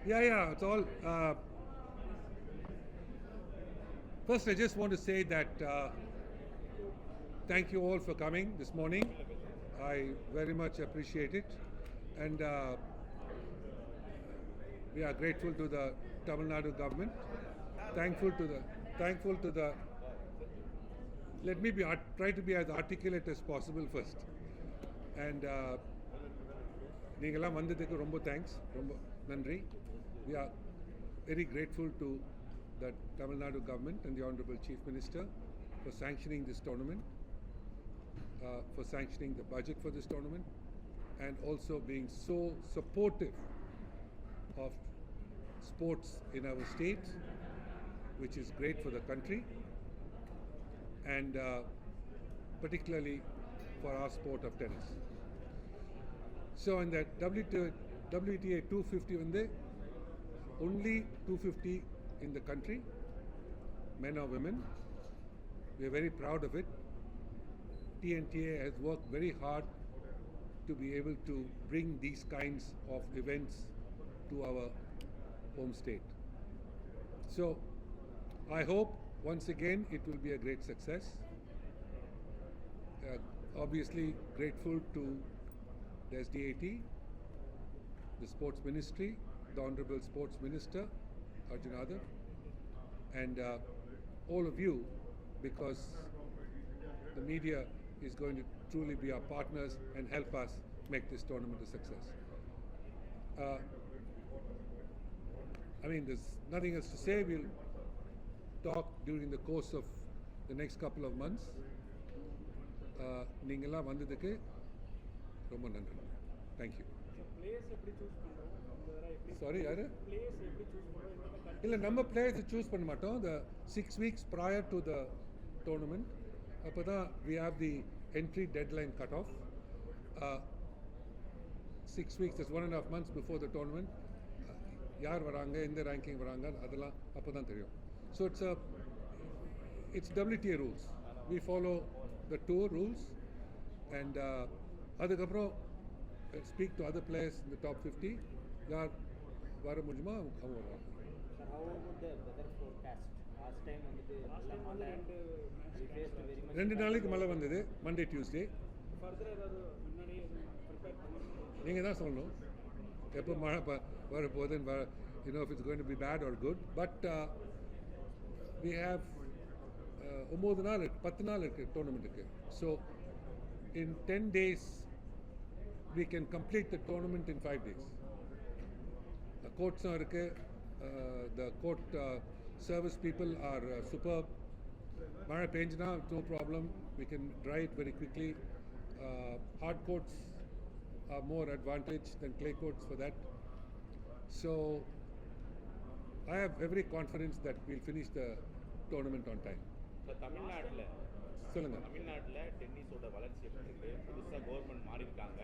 Yeah, it's all. First, I just want to say that thank you all for coming this morning. I very much appreciate it, and we are grateful to the Tamil Nadu government. Thankful to the. Let me try to be as articulate as possible first, and நீங்களாம் வந்ததுக்கு ரொம்ப thanks, ரொம்ப நன்றி. We are very grateful to the Tamil Nadu government and the Honorable Chief Minister for sanctioning this tournament, for sanctioning the budget for this tournament, and also being so supportive of sports in our state, which is great for the country, and particularly for our sport of tennis. So in that WTA 250 only 250 in the country, men or women. We are very proud of it. TNTA has worked very hard to be able to bring these kinds of events to our home state. So I hope once again it will be a great success. Obviously grateful to the SDAT, the Sports Ministry, the Honorable Sports Minister Arjunadar, and all of you, because the media is going to truly be our partners and help us make this tournament a success. I mean, there's nothing else to say. We'll talk during the course of the next couple of months. நீங்களாம் வந்ததுக்கு ரொம்ப நன்றி. Thank you. Sorry, யாரு? இல்லை, நம்ம பிளேயர்ஸை choose பண்ண மாட்டோம். The 6 weeks prior to the tournament, அப்போ தான் we have the entry deadline cut off. 6 weeks, that's 1.5 months before the tournament. யார் வராங்க, எந்த ரேங்கிங் வராங்க, அதெல்லாம் அப்போ தான் தெரியும். So it's WTA rules. We follow the tour rules, and அதுக்கப்புறம் speak to other players in the top 50. யார் வர முடியுமா அவங்க வருவாங்க. How about the weather forecast? Last time மழை, we faced very much. 2 நாளைக்கு மழை வந்தது, Monday, Tuesday. ஃபர்தர் ஏதாவது முன்னாடியே ப்ரிப்பேர் பண்ணிருக்கீங்க? நீங்கள் தான் சொல்லணும் எப்போ மழை வரப்போகுதுன்னு. You know if it's going to be bad or good, but we have 9 நாள் 10 நாள் இருக்குது டோர்னமெண்ட்டுக்கு. So in 10 days we can complete the tournament in 5 days. The courts are the court service people are superb. Mara penjna, no problem. We can dry it very quickly. Hard courts are more advantage than clay courts for that. So I have every confidence that we'll finish the tournament on time. தமிழ்நாட்டில் சொல்லுங்கள். தமிழ்நாட்டில் டென்னிஸோட வளர்ச்சி எப்படி இருக்குது? புதுசாக government மாறி இருக்காங்க.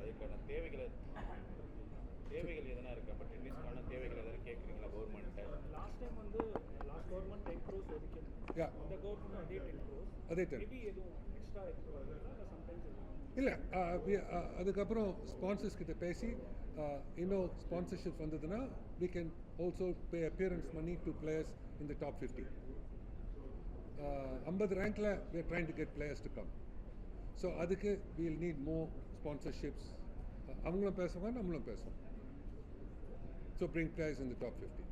அதுக்கான தேவைகள் எதனா இருக்குது? அப்போ டென்னிஸ்க்கான தேவைகள் எதாவது கேட்குறீங்களா கவர்மெண்ட்டை? Last time last government 10 crores ஒதுக்கியிருந்தாங்க. இந்த கவர்மெண்ட் அதே 10 crores. அதே 10. மேபி எதுவும் எக்ஸ்ட்ரா இல்லை சம்டைம்ஸ் இல்லை, அதுக்கப்புறம் ஸ்பான்சர்ஸ் கிட்ட பேசி இன்னும் ஸ்பான்சர்ஷிப் வந்ததுன்னா we can also pay appearance money to players in the top 50. 50 rankல we are trying to get players to come. So அதுக்கு we will need more sponsorships. அவங்களும் பேசுவாங்க, நம்மளும் பேசுவோம். So bring players in the top 50.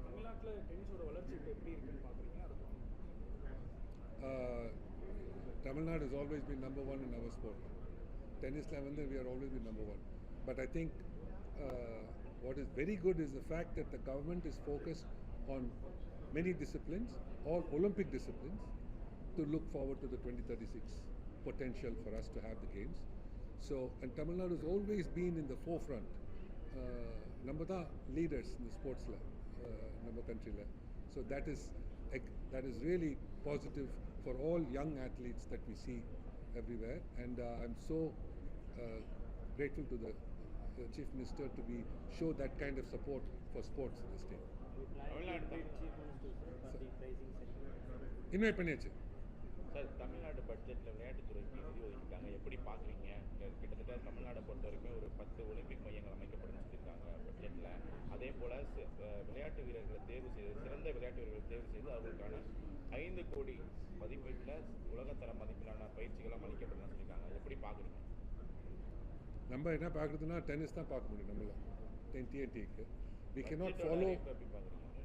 தமிழ்நாட்டில் டென்னிஸோட வளர்ச்சி இப்போ எப்படி இருக்குன்னு பார்க்குறீங்க? Tamil Nadu has always been number one in our sport. Tennis level, we are always been number one. But I think what is very good is the fact that the government is focused on many disciplines, all Olympic disciplines, to look forward to the 2036 potential for us to have the games. So, and Tamil Nadu has always been in the forefront. Number the leaders in the sports number country. So that is really positive for all young athletes that we see everywhere. And I'm so grateful to the Chief Minister to show that kind of support for sports in the state. Invite பண்ணியாச்சு. Sir, Tamil Nadu பட்ஜெட்டில் விளையாட்டுத்துறைக்கு நிதி ஒதுக்கிட்டாங்க. எப்படி பார்க்குறீங்க? கிட்டத்தட்ட தமிழ்நாடை பொறுத்த வரைக்கும் ஒரு 10 ஒலிம்பிக் மையங்கள் அமைக்கப்படும் சொல்லியிருக்காங்க பட்ஜெட்டில். பட்ஜெட்டில். அதே போல் விளையாட்டு வீரர்களை தேர்வு செய்து, சிறந்த விளையாட்டு வீரர்களை தேர்வு செய்து அவர்களுக்கான 5 கோடி மதிப்பீட்டில் உலகத்தர மதிப்பிலான பயிற்சிகளாக அளிக்கப்படலாம் சொல்லியிருக்காங்க. எப்படி பார்க்குறீங்க? நம்ம என்ன பார்க்குறதுன்னா டென்னிஸ் தான் பார்க்க முடியும் நம்மள TNTக்கு. We cannot follow.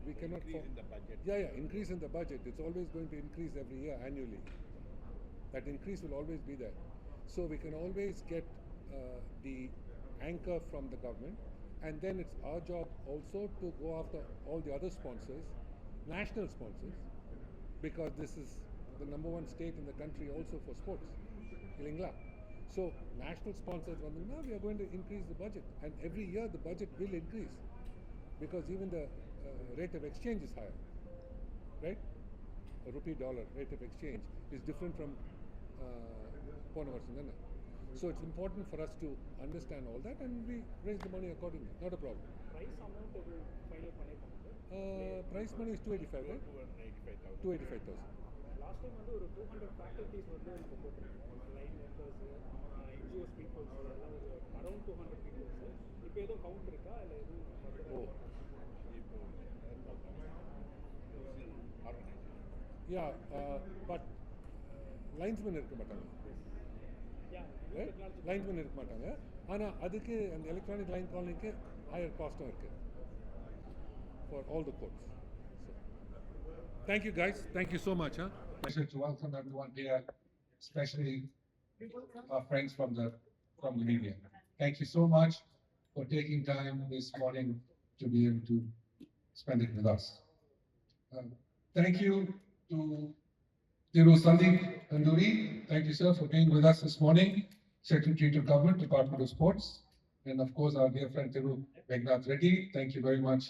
We cannot increase in the budget. Yeah, increase in the budget. It's always going to increase every year annually. That increase will always be there. So we can always get the anchor from the government, and then it's our job also to go after all the other sponsors, national sponsors, because this is the number one state in the country also for sports, Illingla. So national sponsors, we are going to increase the budget, and every year the budget will increase because even the rate of exchange is higher, right? A rupee dollar rate of exchange is different from so it's important for us to understand all that, and we raise the money accordingly. Not a problem. Price amount final பண்ணிருக்காங்க. Price money is 285, right? 285,000. Last time வந்து ஒரு 200 faculties வந்து நம்ம போட்டிருக்கோம். Line workers, NGOs people எல்லாம் ஒரு around 200 people. இப்போ ஏதோ கவுண்ட் இருக்கா இல்ல எதுவும்? Yeah, but linesmen இருக்க மாட்டாங்க. Right? Linesmen இருக்க மாட்டாங்க. ஆனா அதுக்கு அந்த எலக்ட்ரானிக் லைன் காலிங்க்கு ஹையர் காஸ்டும் இருக்கு for all the courts. So, thank you guys. Thank you so much. Pleasure to welcome everyone here, especially our friends from the media. Thank you so much for taking time this morning to be able to spend it with us. Thank you to Thiru Sandeep Kanduri. Thank you, sir, for being with us this morning. Secretary to Government, Department of Sports. And of course, our dear friend Thiru Megnath Reddy. Thank you very much,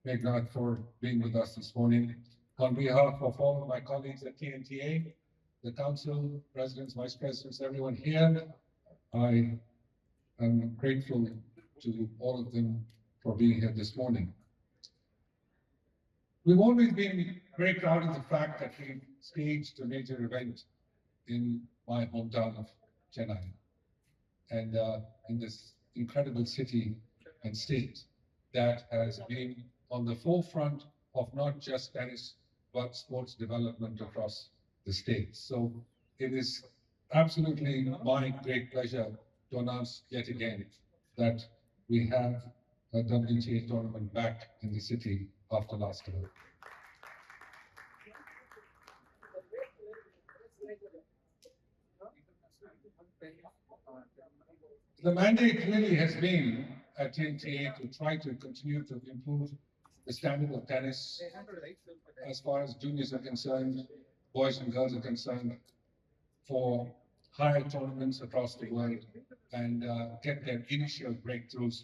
Megnath, for being with us this morning. On behalf of all of my colleagues at TNTA, the council, presidents, vice presidents, everyone here, I am grateful to all of them for being here this morning. We've always been very proud of the fact that we staged a major event in my hometown of Chennai, and in this incredible city and state that has been on the forefront of not just tennis but sports development across the state. So it is absolutely my great pleasure to announce yet again that we have a WTA tournament back in the city after last year. The mandate really has been at TNTA to try to continue to improve the standard of tennis as far as juniors are concerned, boys and girls are concerned, for higher tournaments across the world and get their initial breakthroughs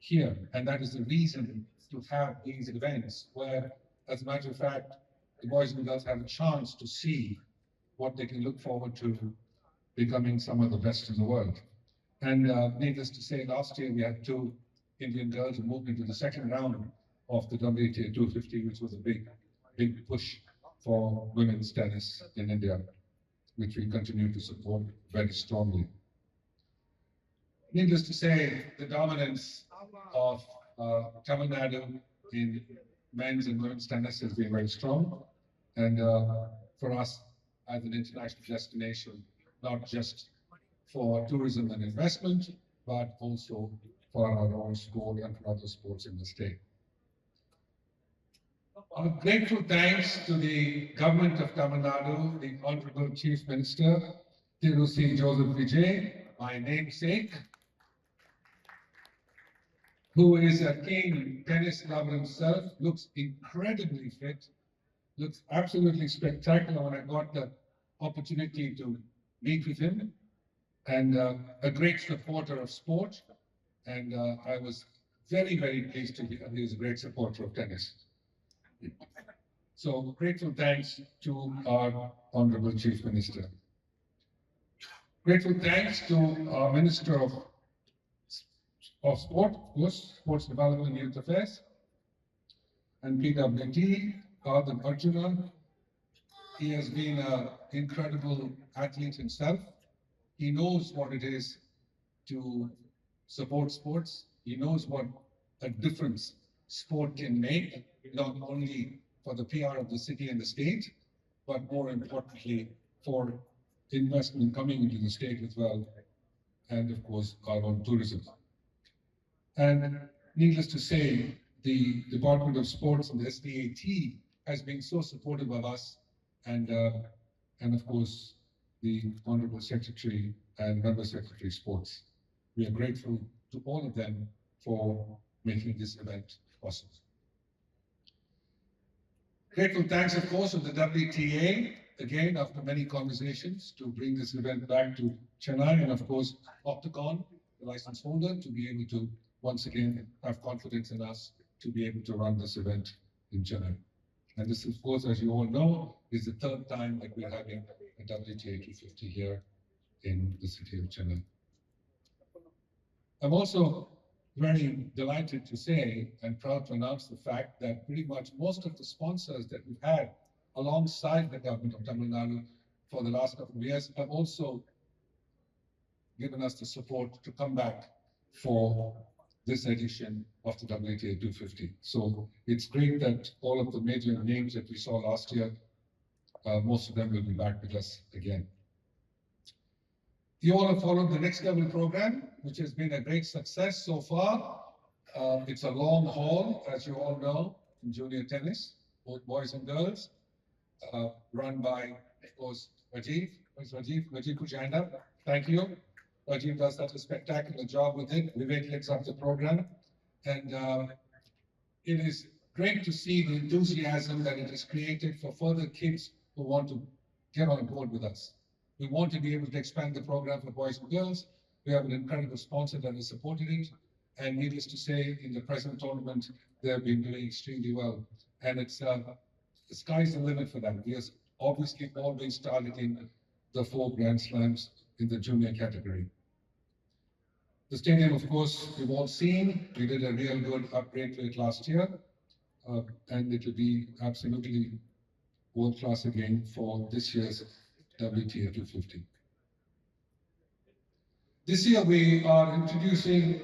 here. And that is the reason to have these events where, as a matter of fact, the boys and girls have a chance to see what they can look forward to becoming some of the best in the world. And needless to say, last year we had 2 Indian girls who moved into the second round of the WTA 250, which was a big push for women's tennis in India, which we continue to support very strongly. Needless to say, the dominance of Tamil Nadu in men's and women's tennis has been very strong. And for us as an international destination, not just for tourism and investment, but also for our own sport and for other sports in the state. A grateful thanks to the government of Tamil Nadu, the Honorable Chief Minister, Thiru Joseph Vijay, my namesake, who is a keen tennis lover himself, looks incredibly fit, looks absolutely spectacular when I got the opportunity to meet with him, and a great supporter of sport. And I was very, very pleased to hear he is a great supporter of tennis. So grateful thanks to our Honorable Chief Minister. Grateful thanks to our Minister of Sport, of course, Sports Development and Youth Affairs, and PWT, Arthur Arjuna. He has been an incredible athlete himself. He knows what it is to support sports. He knows what a difference sport can make, not only for the PR of the city and the state, but more importantly for investment coming into the state as well, and of course our own tourism. And needless to say, the Department of Sports and the SDAT has been so supportive of us, and of course the Honorable Secretary and Member Secretary Sports. We are grateful to all of them for making this event possible. Grateful thanks, of course, to the WTA, again, after many conversations, to bring this event back to Chennai, and of course, Octagon, the license holder, to be able to once again have confidence in us to be able to run this event in Chennai. And this, of course, as you all know, is the third time that we're having a WTA 250 here in the city of Chennai. I'm also very delighted to say and proud to announce the fact that pretty much most of the sponsors that we've had alongside the government of Tamil Nadu for the last couple of years have also given us the support to come back for this edition of the WTA 250. So it's great that all of the major names that we saw last year, most of them will be back with us again. You all have followed the Next Level program, which has been a great success so far. It's a long haul, as you all know, in junior tennis, both boys and girls, run by, of course, Rajiv. Where's Rajiv? Rajiv, put your hand up. Thank you. Rajiv does such a spectacular job with it. Vivek heads up the program. And it is great to see the enthusiasm that it has created for further kids who want to get on board with us. We want to be able to expand the program for boys and girls. We have an incredible sponsor that has supported it. And needless to say, in the present tournament, they have been doing extremely well. And it's the sky's the limit for them. We are obviously always targeting the 4 Grand Slams in the junior category. The stadium, of course, we've all seen. We did a real good upgrade to it last year. And it will be absolutely world class again for this year's WTA 250. This year we are introducing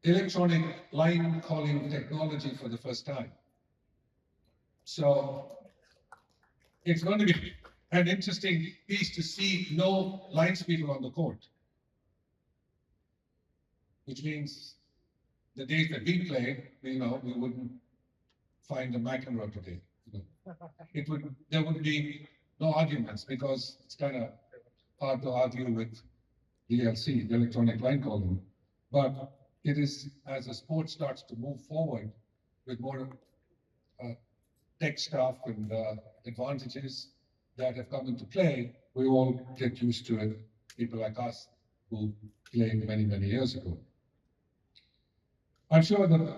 electronic line calling technology for the first time. So it's going to be an interesting piece to see no linespeople on the court. Which means the days that we play, we wouldn't find a McEnroe today. There would be no arguments because it's kind of hard to argue with DLC, the electronic line calling. But it is, as the sport starts to move forward with more tech stuff and advantages that have come into play, we all get used to it, people like us who played many, many years ago. I'm sure the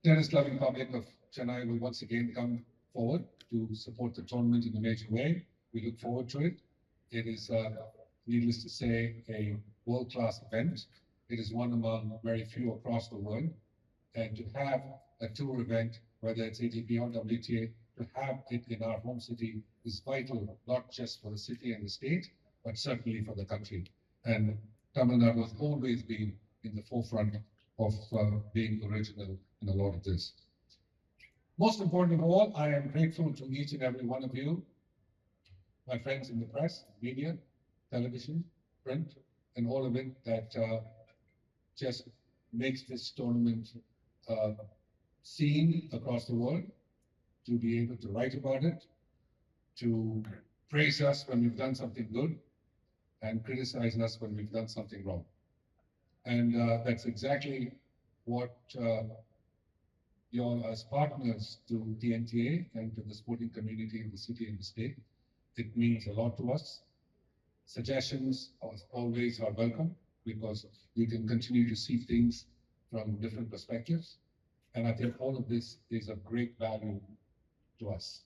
tennis-loving public of Chennai will once again come forward to support the tournament in a major way. We look forward to it. It is, needless to say, a world-class event. It is one among very few across the world. And to have a tour event, whether it's ATP or WTA, to have it in our home city is vital, not just for the city and the state, but certainly for the country. And Tamil Nadu has always been in the forefront of being original in a lot of this. Most important of all, I am grateful to each and every one of you, my friends in the press, media, television, print, and all of it that just makes this tournament seen across the world, to be able to write about it, to praise us when we've done something good, and criticize us when we've done something wrong. And that's exactly what you all, as partners to TNTA and to the sporting community in the city and the state, it means a lot to us. Suggestions always are welcome because we can continue to see things from different perspectives. And I think all of this is of great value to us.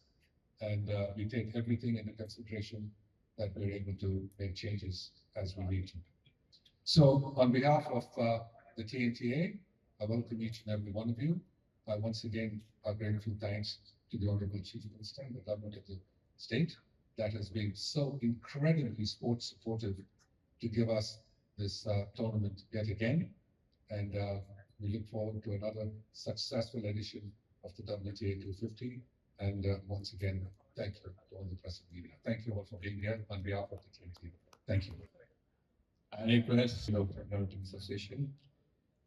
And we take everything into consideration that we're able to make changes as we need to. So on behalf of the TNTA, I welcome each and every one of you. Once again, our grateful thanks to the Honorable Chief Minister and the government of the state that has been so incredibly sports supportive to give us this tournament yet again. And We look forward to another successful edition of the WTA 250. And once again, thank you to all the press and media. Thank you all for being here on behalf of the team. Thank you. Press Accounting Association.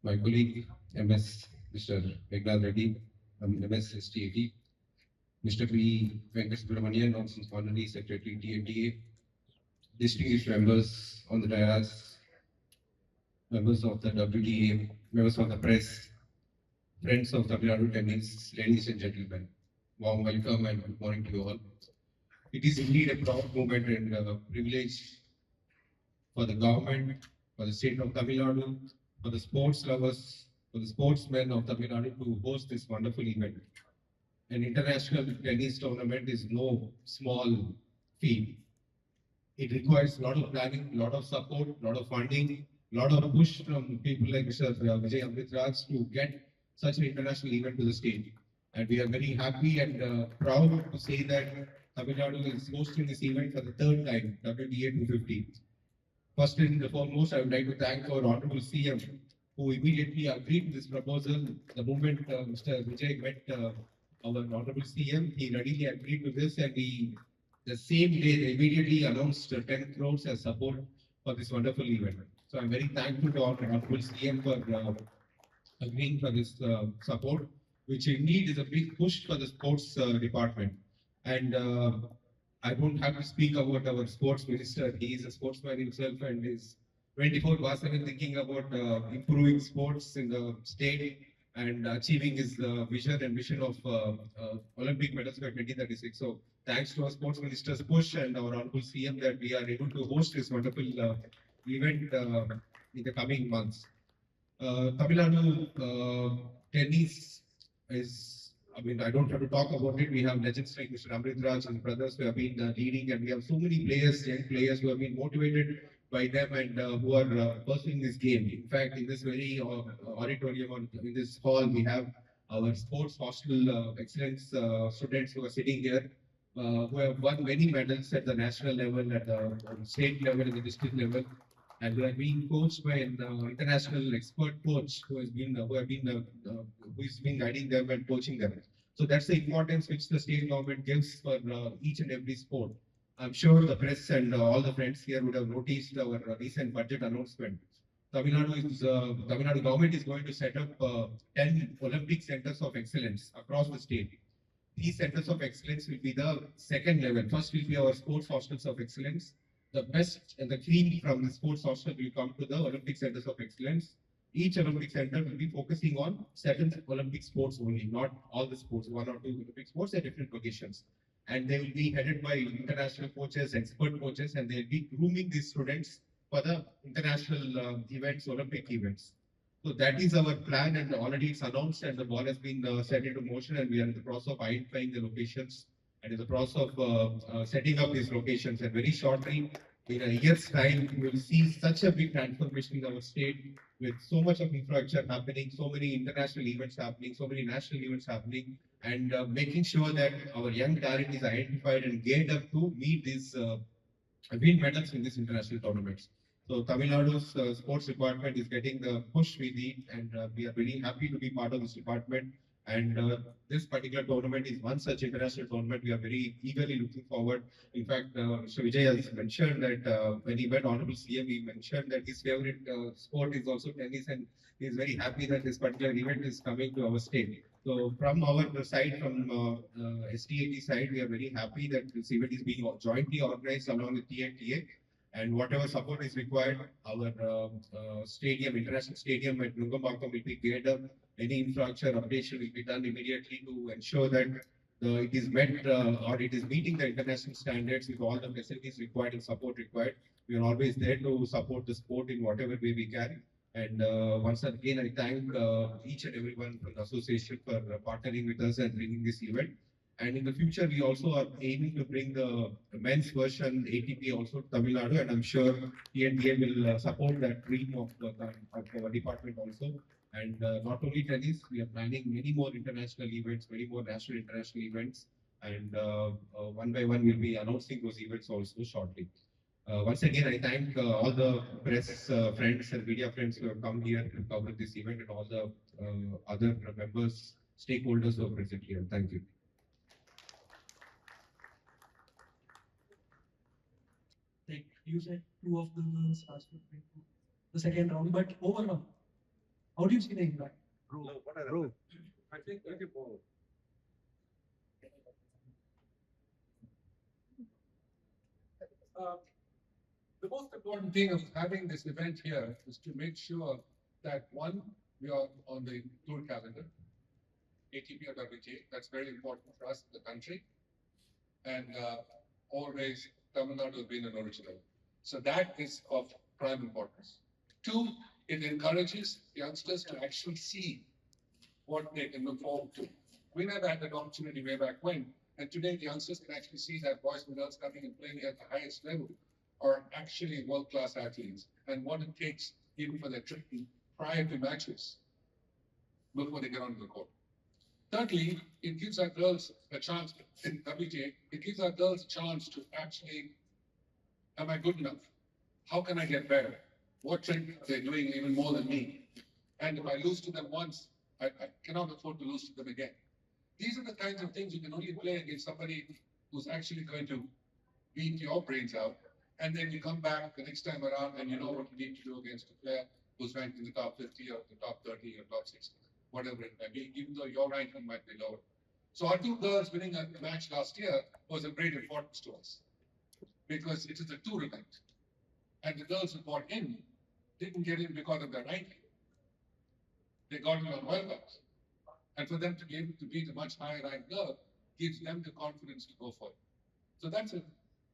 My colleague MS Mr. Meghnad Reddy, MS STAT, Mr. P. Venkatesubramanian, Honorary Secretary TNTA, distinguished members on the dais, members of the WTA, members of the press, friends of Tamil Nadu tennis, ladies and gentlemen, warm welcome and good morning to you all. It is indeed a proud moment and privilege for the government, for the state of Tamil Nadu, for the sports lovers, for the sportsmen of Tamil Nadu to host this wonderful event. An international tennis tournament is no small feat. It requires a lot of planning, a lot of support, a lot of funding, a lot of push from people like Mr. Vijay AMRITRAJ to get such an international event to the state. And we are very happy and proud to say that Tamil Nadu is hosting this event for the third time, WTA 250. First and foremost, I would like to thank our Honorable CM, who immediately agreed to this proposal. The moment Mr. Vijay met our Honorable CM, he readily agreed to this, and the same day, they immediately announced 10 crores as support for this wonderful event. So I'm very thankful to our Honorable CM for agreeing for this support, which indeed is a big push for the sports department. And I don't have to speak about our sports minister. He is a sportsman himself and is 24/7 thinking about improving sports in the state and achieving his vision and mission of Olympic medals by 2036. So thanks to our sports minister's push and our Honorable CM that we are able to host this wonderful event in the coming months. Tamil Nadu tennis is, I mean, I don't have to talk about it. We have legends like Mr. AMRITRAJ and brothers who have been leading, and we have so many players, young players who have been motivated by them and who are pursuing this game. In fact, in this very auditorium, in this hall, we have our sports hostel excellence students who are sitting here, who have won many medals at the national level, at the state level, and the district level. And they are being coached by an international expert coach who has been guiding them and coaching them. So that's the importance which the state government gives for each and every sport. I'm sure the press and all the friends here would have noticed our recent budget announcement. Tamil Nadu government is going to set up 10 Olympic centers of excellence across the state. These centers of excellence will be the second level. First will be our sports hostels of excellence. The best and the cream from the sports hostel will come to the Olympic centers of excellence. Each Olympic center will be focusing on certain Olympic sports only, not all the sports, one or two Olympic sports at different locations. And they will be headed by international coaches, expert coaches, and they'll be grooming these students for the international events, Olympic events. So that is our plan, and already it's announced and the ball has been set into motion, and we are in the process of identifying the locations and in the process of setting up these locations. And very shortly, in a year's time, we will see such a big transformation in our state with so much of infrastructure happening, so many international events happening, so many national events happening, and making sure that our young talent is identified and geared up to meet these win medals in these international tournaments. So Tamil Nadu's sports department is getting the push we need, and we are very happy to be part of this department. And this particular tournament is one such international tournament we are very eagerly looking forward. In fact, Mr. Vijay has mentioned that when he met Honorable CM, he mentioned that his favorite sport is also tennis, and he is very happy that this particular event is coming to our state. So from our side, from STAT side, we are very happy that this event is being jointly organized along with TNTA. And whatever support is required, our stadium, international stadium at Nungambakkam will be geared up. Any infrastructure updation will be done immediately to ensure that it is met or it is meeting the international standards with all the facilities required and support required. We are always there to support the sport in whatever way we can. And once again, I thank each and everyone from the association for partnering with us and bringing this event. And in the future, we also are aiming to bring the men's version ATP also to Tamil Nadu, and I'm sure TNDA will support that dream of our department also. And not only tennis, we are planning many more international events, many more national international events, and one by one we'll be announcing those events also shortly. Once again, I thank all the press friends and media friends who have come here to cover this event and all the other members, stakeholders who are present here. Thank you. Like you said, two of the girls asked to play the second round, but overall, how do you see the impact? Bro. I think let it go. The most important thing of having this event here is to make sure that one, we are on the tour calendar, ATP or WTA. That's very important for us in the country. And always Tamil Nadu has been an original. So that is of prime importance. Two, it encourages youngsters to actually see what they can look forward to. We never had that opportunity way back when. And today the youngsters can actually see that boys and girls coming and playing at the highest level are actually world-class athletes and what it takes even for their training prior to matches before they get onto the court. Thirdly, it gives our girls a chance in WTA, it gives our girls a chance to actually, am I good enough? How can I get better? What training are they doing even more than me? And if I lose to them once, I cannot afford to lose to them again. These are the kinds of things you can only play against somebody who's actually going to beat your brains out. And then you come back the next time around and you know what you need to do against a player who's ranked in the top 50 or the top 30 or top 60, whatever it may be, even though your ranking might be lower. So our two girls winning a match last year was of great importance to us because it is a tour event. And the girls who got in didn't get in because of their ranking. They got in on well-backs. And for them to be able to beat a much higher ranked girl gives them the confidence to go for it. So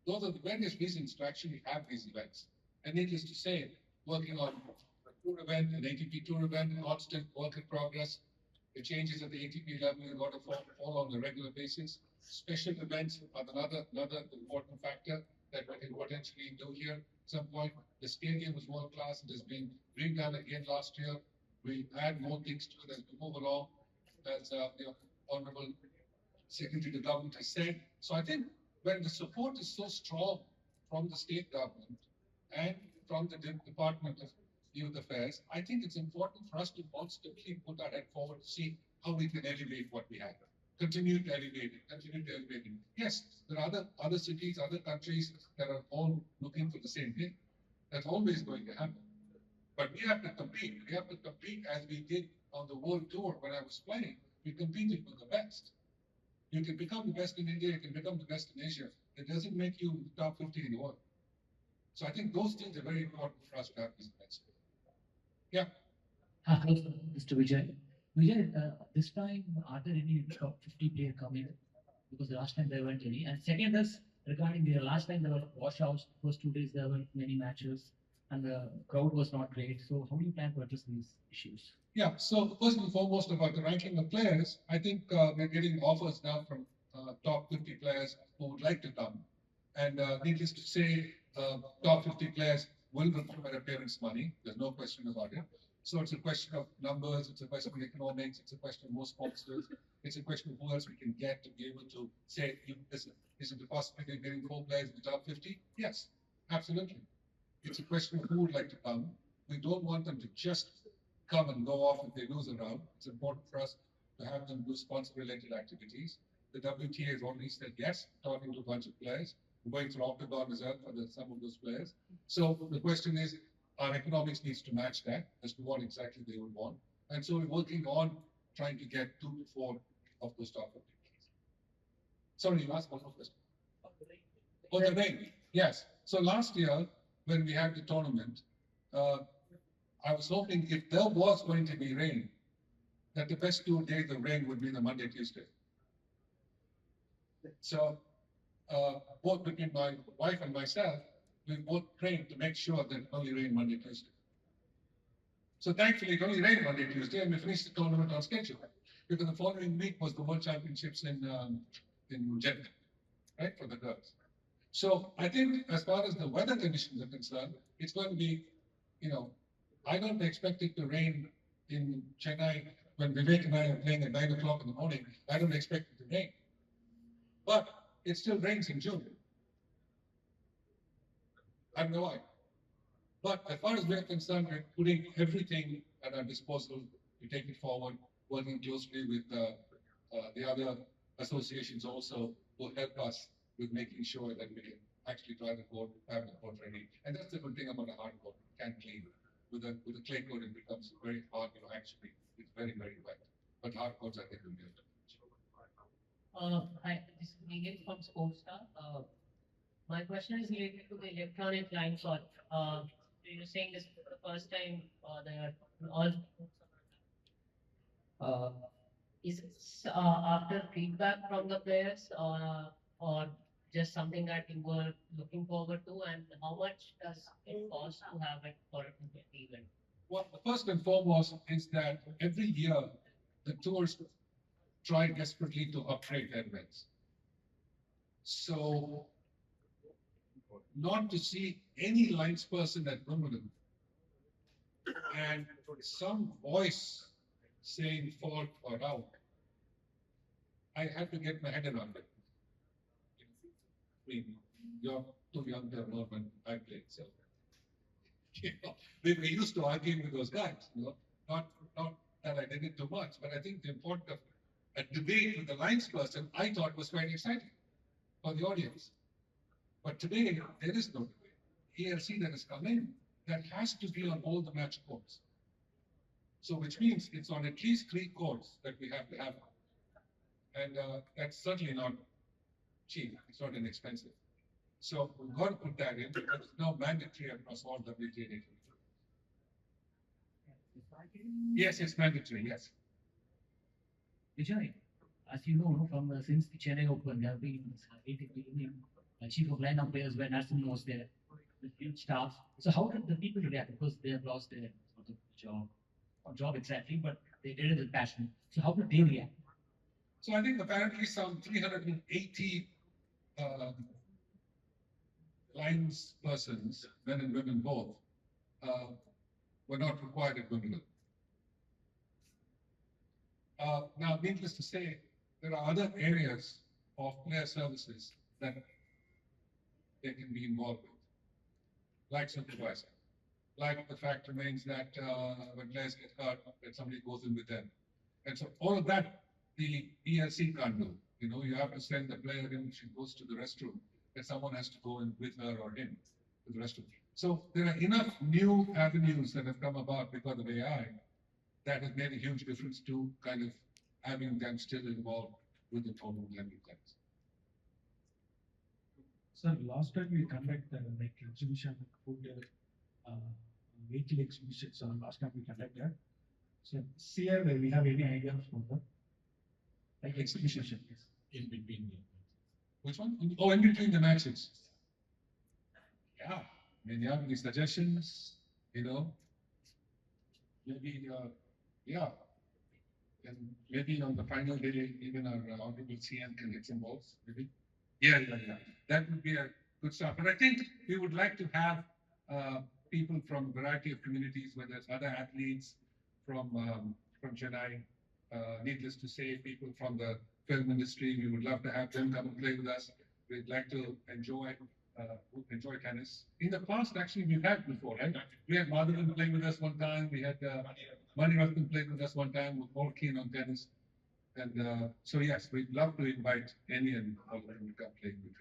those are the various reasons to actually have these events. And needless to say, working on a tour event, an ATP tour event, constant work in progress, the changes at the ATP level have got to follow on a regular basis. Special events are another important factor that we can potentially do here at some point. The stadium was world class. It has been redone again last year. We add more things to it as we move along, as the Honorable Secretary of the Government has said. So I think when the support is so strong from the state government and from the Department of Youth Affairs, I think it's important for us to constantly put our head forward to see how we can elevate what we have. Continue to elevate it. Yes, there are other cities, other countries that are all looking for the same thing. That's always going to happen. But we have to compete. We have to compete as we did on the world tour when I was playing. We competed with the best. You can become the best in India, you can become the best in Asia. It doesn't make you top 50 in the world. So I think those things are very important for us to have these events. Yeah. Hello, Mr. Vijay. Vijay, this time, are there any top 50 player coming? Because the last time there weren't any. And second is, regarding the last time there were washouts, first 2 days there weren't many matches, and the crowd was not great. So how do you plan to address these issues? Yeah, so first and foremost about the ranking of players, I think we're getting offers now from top 50 players who would like to come. And needless to say, top 50 players will require appearance money. There's no question about it. So it's a question of numbers, it's a question of economics, it's a question of more sponsors, it's a question of who else we can get to be able to say, is it the possibility of getting 4 players in the top 50? Yes, absolutely. It's a question of who would like to come. We don't want them to just come and go off if they lose a round. It's important for us to have them do sponsor-related activities. The WTA has already said yes, talking to a bunch of players. We're going through Octagon as well for some of those players. So the question is, our economics needs to match that as to what exactly they would want. And so we're working on trying to get 2 to 4 of those top 50 players. Sorry, you asked one more question. Oh, the rain. Yes. So last year, when we had the tournament, I was hoping if there was going to be rain, that the best 2 days of rain would be the Monday, Tuesday. So both between my wife and myself, we both prayed to make sure that it only rained Monday, Tuesday. So thankfully, it only rained Monday, Tuesday, and we finished the tournament on schedule. Because the following week was the World Championships in Jeddah, right, for the girls. So I think as far as the weather conditions are concerned, it's going to be, I don't expect it to rain in Chennai when Vivek and I are playing at 9 o'clock in the morning. I don't expect it to rain. But it still rains in June. I have no idea. But as far as we're concerned, we're putting everything at our disposal to take it forward, working closely with the other associations also who help us with making sure that we can actually try the court, have the court ready. And that's the good thing about a hard court. It can clean. With a clay court, it becomes very hard, actually. It's very, very wet. But hard courts, I think, will be able to. Hi, this is Megan from Sportstar. My question is related to the electronic line sort. You're saying this for the first time, they are all. Is it after feedback from the players, or just something that you were looking forward to, and how much does it cost to have it for an event? Well, first and foremost is that every year the tours try desperately to upgrade their events. So, not to see any linesperson at Wimbledon and some voice saying fault or out, I had to get my head around it. I mean, you're too young to have known when I played, so. We used to argue with those guys, not that I did it too much, but I think the importance of a debate with the linesperson, I thought was quite exciting for the audience. But today, there is no debate. ALC that has come in, that has to be on all the match courts. So which means it's on at least 3 courts that we have to have. And that's certainly not cheap. It's not inexpensive. So we've got to put that in because it's now mandatory across all WTA. Yes, it's mandatory, yes. Vijay, as you know, from since the Chennai Open, there have been chief of lineup players when Narsim was there, with huge staff. So how did the people react? Because they have lost their sort of job, not job exactly, but they did it with passion. So how did they react? So I think apparently some 380 lines persons, men and women both, were not required at Wimbledon. Now, needless to say, there are other areas of player services that they can be involved with, like supervising, like the fact remains that when players get hurt, that somebody goes in with them. And so all of that, the ELC can't do. You have to send the player in, she goes to the restroom, that someone has to go in with her or him to the restroom. So there are enough new avenues that have come about because of AI that has made a huge difference to kind of having them still involved with the tournament and things. Sir, last time we conducted like exhibition, food, vehicle exhibitions. So last time we conducted. So here we have any ideas for the like exhibition In between the Which one? Oh, in between the matches. Yeah. I mean, you have any suggestions? Maybe, yeah. And maybe on the final day, even our Honorable CM can get involved, maybe. Yeah. That would be a good start. But I think we would like to have people from a variety of communities, whether it's other athletes from Chennai, needless to say, people from the film industry. We would love to have them come and play with us. We'd like to enjoy tennis. In the past, actually, we've had before, right? We had Madhavan playing with us one time. We had Manirathan playing with us one time. We're more keen on tennis. And so, yes, we'd love to invite any and all of them to come play with you.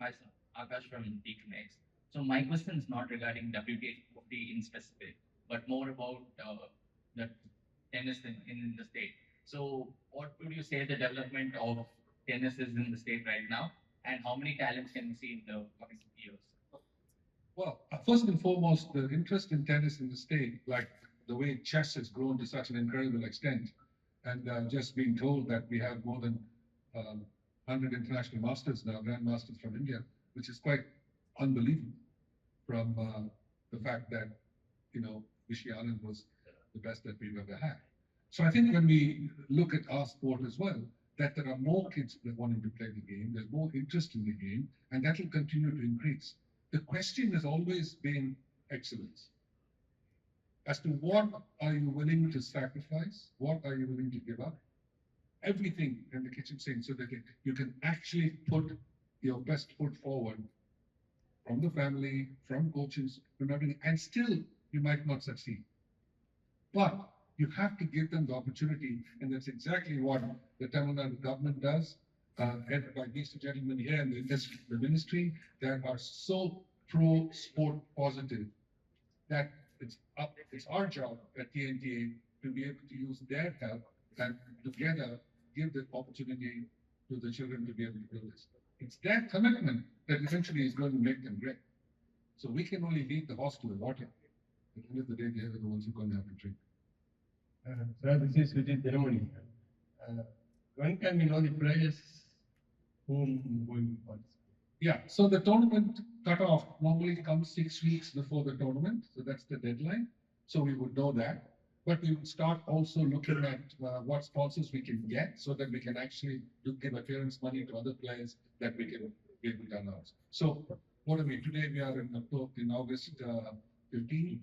Hi, sir. Akash from Connect. So my question is not regarding WTA in specific, but more about the tennis in the state. So what would you say the development of tennis is in the state right now, and how many talents can we see in the coming years? Well, first and foremost, the interest in tennis in the state, like the way chess has grown to such an incredible extent, and just being told that we have more than 100 international masters now, grandmasters from India, which is quite unbelievable from the fact that, Vijayya Anand was the best that we've ever had. So I think when we look at our sport as well, that there are more kids that wanting to play the game, there's more interest in the game, and that will continue to increase. The question has always been excellence. As to what are you willing to sacrifice? What are you willing to give up? Everything in the kitchen sink so that you can actually put your best foot forward from the family, from coaches, from everything, and still you might not succeed. But you have to give them the opportunity, and that's exactly what the Tamil Nadu government does, headed by these two gentlemen here in the industry, the ministry, that are so pro-sport positive that it's our job at TNTA to be able to use their help and together give the opportunity to the children to be able to do this. It's their commitment that eventually is going to make them great. So we can only lead the horse to the water. At the end of the day, they are the ones who are going to have to drink. Sir, this is Vijay ceremony. When can we know the players whom going to participate? Yeah, so the tournament cutoff normally comes 6 weeks before the tournament, so that's the deadline. So we would know that. But we would start also looking at what sponsors we can get so that we can actually give appearance money to other players that we can be able to announce. So what are we? Today we are in August 15,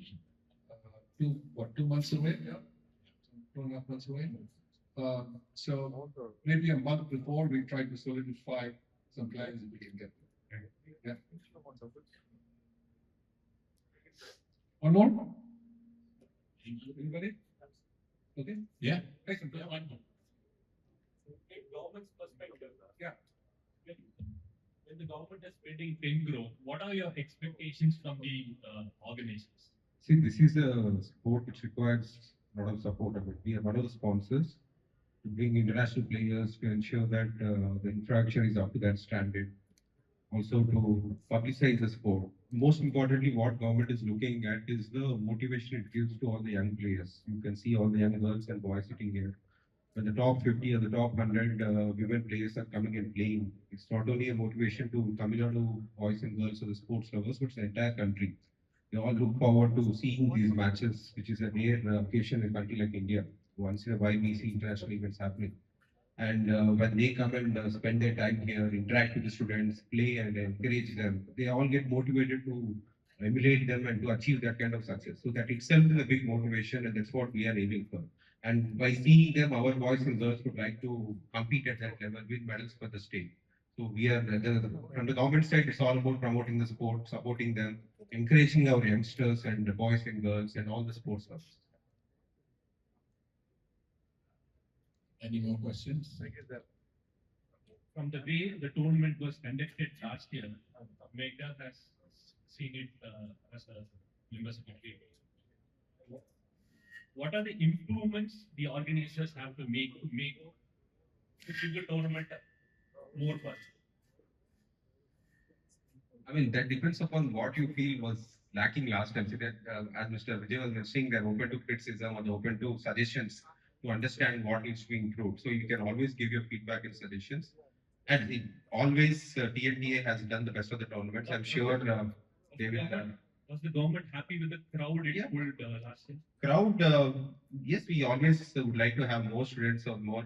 2 months away? Yeah, 2.5 months away. So maybe a month before we try to solidify some players that we can get. Yeah. One more? Anybody? Okay. Yeah. Excellent. Yeah, one more. Government's perspective. Yeah. When the government is spending 10 crore, what are your expectations from the organizations? See, this is a sport which requires a lot of support. We are one of the sponsors to bring international players to ensure that the infrastructure is up to that standard. Also to publicize the sport. Most importantly, what government is looking at is the motivation it gives to all the young players. You can see all the young girls and boys sitting here. When the top 50 or the top 100 women players are coming and playing, it's not only a motivation to Tamil Nadu boys and girls or the sports lovers, but the entire country. They all look forward to seeing these matches, which is a rare occasion in a country like India. Once in a while, we see international events happening. And when they come and spend their time here, interact with the students, play and encourage them, they all get motivated to emulate them and to achieve that kind of success. So that itself is a big motivation, and that's what we are aiming for. And by seeing them, our boys and girls would like to compete at that level, win medals for the state. So we are, from the government side, it's all about promoting the sport, supporting them, encouraging our youngsters and the boys and girls and all the sports lovers. Any more questions? From the way the tournament was conducted last year, Megha has seen it as a member secretary. What are the improvements the organizers have to make to give the tournament more fun? I mean, that depends upon what you feel was lacking last time. So that, as Mr. Vijay was mentioning, they're open to criticism or they're open to suggestions to understand what needs to be improved. So you can always give your feedback and suggestions. And always TNTA has done the best of the tournaments. I'm sure they will. Was the government happy with the crowd it pulled last year? Crowd, yes, we always would like to have more students or more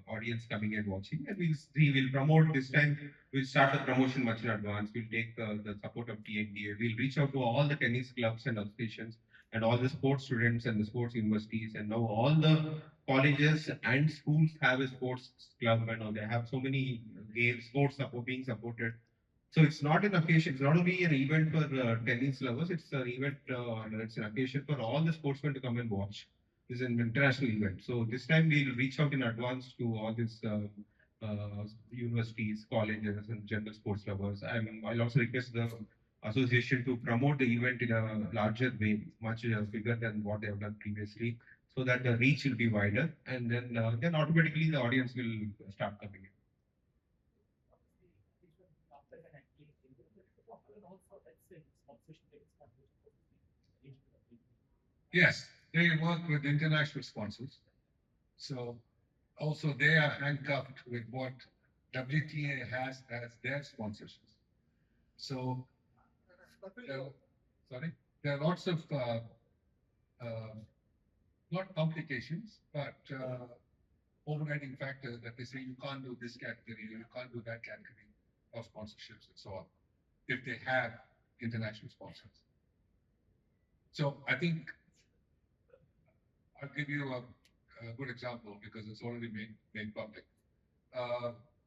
audience coming and watching. And we will promote this time. We'll start the promotion much in advance. We'll take the support of TNTA. We'll reach out to all the tennis clubs and associations and all the sports students and the sports universities. And now all the colleges and schools have a sports club and all. They have so many games, sports being supported. So it's not an occasion, it's not only an event for tennis lovers, it's an event, it's an occasion for all the sportsmen to come and watch. It's an international event. So this time we'll reach out in advance to all these universities, colleges and general sports lovers. I'll also request the association to promote the event in a larger way, much bigger than what they have done previously, so that the reach will be wider, and then automatically the audience will start coming in. Yes, they work with international sponsors. So also they are handcuffed with what WTA has as their sponsorships. So there are lots of not complications, but overriding factors that they say you can't do this category, you can't do that category of sponsorships and so on, if they have international sponsors. So I think I'll give you a good example because it's already made public.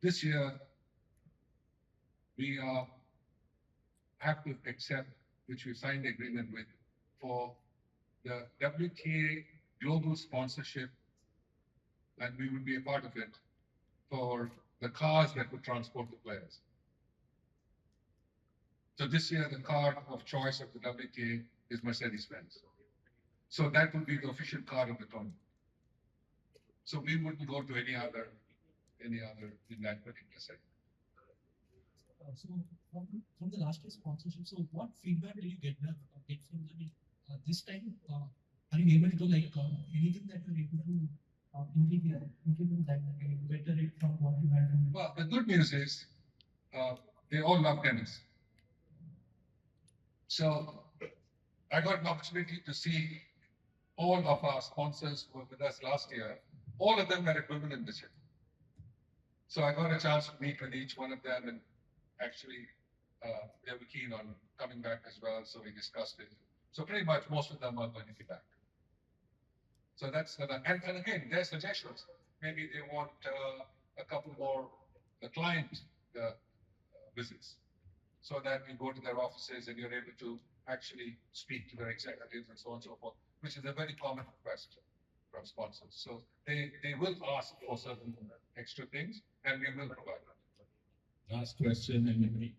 This year, we are have to accept, which we signed agreement with, for the WTA global sponsorship, and we would be a part of it, for the cars that would transport the players. So this year, the car of choice of the WTA is Mercedes-Benz. So that would be the official car of the tournament. So we wouldn't go to any other in that particular segment. So from the last year's sponsorship, so what feedback did you get from them this time? Are you able to anything that you're able to implement that better it from what you had? Well, the good news is they all love tennis. So I got an opportunity to see all of our sponsors who were with us last year. All of them were at Wimbledon this year. So I got a chance to meet with each one of them, and actually they were keen on coming back as well. So we discussed it. So pretty much most of them are going to be back. So that's and again, their suggestions. Maybe they want a couple more client visits, so that we go to their offices and you're able to actually speak to their executives and so on and so forth, which is a very common request from sponsors. So they will ask for certain extra things, and we will provide them. Last question, and